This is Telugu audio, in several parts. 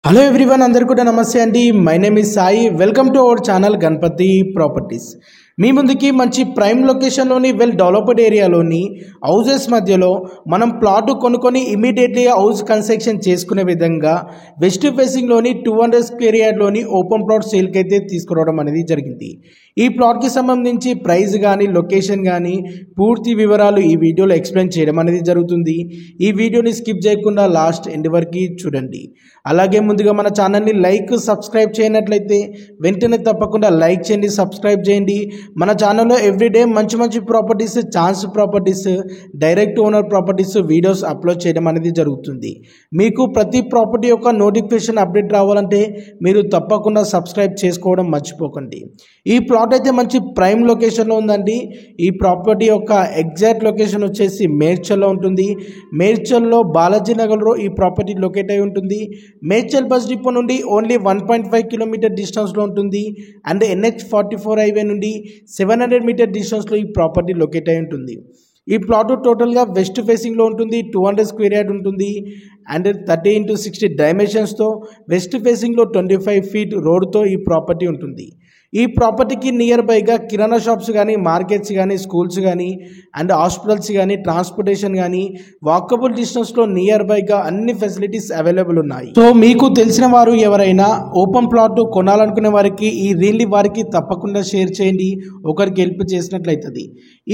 హలో ఎవ్రీవన్ అందరికీ కూడా నమస్తే అండి. My name is Sai. Welcome to our channel Ganapathi Properties. మీ ముందుకి మంచి ప్రైమ్ లొకేషన్లోని వెల్ డెవలప్డ్ ఏరియాలోని హౌజెస్ మధ్యలో మనం ప్లాట్ కొనుక్కొని ఇమీడియట్లీ హౌస్ కన్స్ట్రక్షన్ చేసుకునే విధంగా వెస్ట్ ఫేసింగ్లోని 200 స్క్వేర్ యార్డ్లోని ఓపెన్ ప్లాట్ సేల్కి అయితే తీసుకురావడం అనేది జరిగింది. ఈ ప్లాట్కి సంబంధించి ప్రైస్ కానీ లొకేషన్ కానీ పూర్తి వివరాలు ఈ వీడియోలో ఎక్స్ప్లెయిన్ చేయడం అనేది జరుగుతుంది. ఈ వీడియోని స్కిప్ చేయకుండా లాస్ట్ ఎండ్ వరకు చూడండి. అలాగే ముందుగా మన ఛానల్ని సబ్స్క్రైబ్ చేయనట్లయితే వెంటనే తప్పకుండా లైక్ చేయండి, సబ్స్క్రైబ్ చేయండి. మన ఛానల్లో ఎవ్రీడే మంచి properties, chance properties, direct owner properties videos upload చేయడం అనేది జరుగుతుంది. మీకు ప్రతి ప్రాపర్టీ యొక్క నోటిఫికేషన్ అప్డేట్ రావాలంటే మీరు తప్పకుండా సబ్స్క్రైబ్ చేసుకోవడం మర్చిపోకండి. ఈ ప్లాట్ అయితే మంచి ప్రైమ్ లొకేషన్లో ఉందండి. ఈ ప్రాపర్టీ యొక్క ఎగ్జాక్ట్ లొకేషన్ వచ్చేసి మేడ్చల్లో ఉంటుంది. మేడ్చల్లో బాలాజీ నగర్లో ఈ ప్రాపర్టీ లొకేట్ అయి ఉంటుంది. మేడ్చల్ బస్ డిపో నుండి ఓన్లీ 1.5 కిలోమీటర్ డిస్టెన్స్లో ఉంటుంది. అండ్ NH44 హైవే నుండి 700 మీటర్ డిస్టెన్స్లో ఈ ప్రాపర్టీ లొకేట్ అయి ఉంటుంది. ఈ ప్లాట్ టోటల్గా వెస్ట్ ఫేసింగ్లో ఉంటుంది. 200 స్క్వేర్ యార్డ్ ఉంటుంది. అండ్ 30x60 డైమెన్షన్స్తో వెస్ట్ ఫేసింగ్లో 25 ఫీట్ రోడ్తో ఈ ప్రాపర్టీ ఉంటుంది. ఈ ప్రాపర్టీకి నియర్ బైగా కిరాణా షాప్స్ కానీ, మార్కెట్స్ కానీ, స్కూల్స్ కానీ, అండ్ హాస్పిటల్స్ కానీ, ట్రాన్స్పోర్టేషన్ కానీ వాకబుల్ డిస్టెన్స్లో నియర్ బైగా అన్ని ఫెసిలిటీస్ అవైలబుల్ ఉన్నాయి. సో మీకు తెలిసిన వారు ఎవరైనా ఓపెన్ ప్లాట్ కొనాలనుకునే వారికి ఈ రీల్ని వారికి తప్పకుండా షేర్ చేయండి. ఒకరికి హెల్ప్ చేసినట్లయితుంది.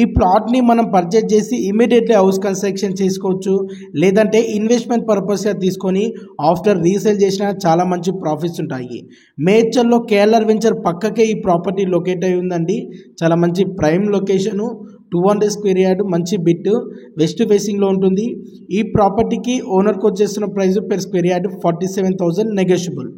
ఈ ప్లాట్ని మనం పర్చేజ్ చేసి ఇమీడియట్లీ హౌస్ కన్స్ట్రక్షన్ చేసుకోవచ్చు. లేదంటే ఇన్వెస్ట్మెంట్ పర్పస్గా తీసుకొని ఆఫ్టర్ రీసేల్ చేసినా చాలా మంచి ప్రాఫిట్స్ ఉంటాయి. మేడ్చల్లో కేఎల్ఆర్ వెంచర్ పక్కకే ఈ ప్రాపర్టీ లొకేట్ అయి ఉందండి. చాలా మంచి ప్రైమ్ లొకేషను, 200 స్క్వేర్ యార్డ్, మంచి బిట్, వెస్ట్ ఫేసింగ్లో ఉంటుంది. ఈ ప్రాపర్టీకి ఓనర్కి వచ్చేస్తున్న price per square yard 47,000 negotiable.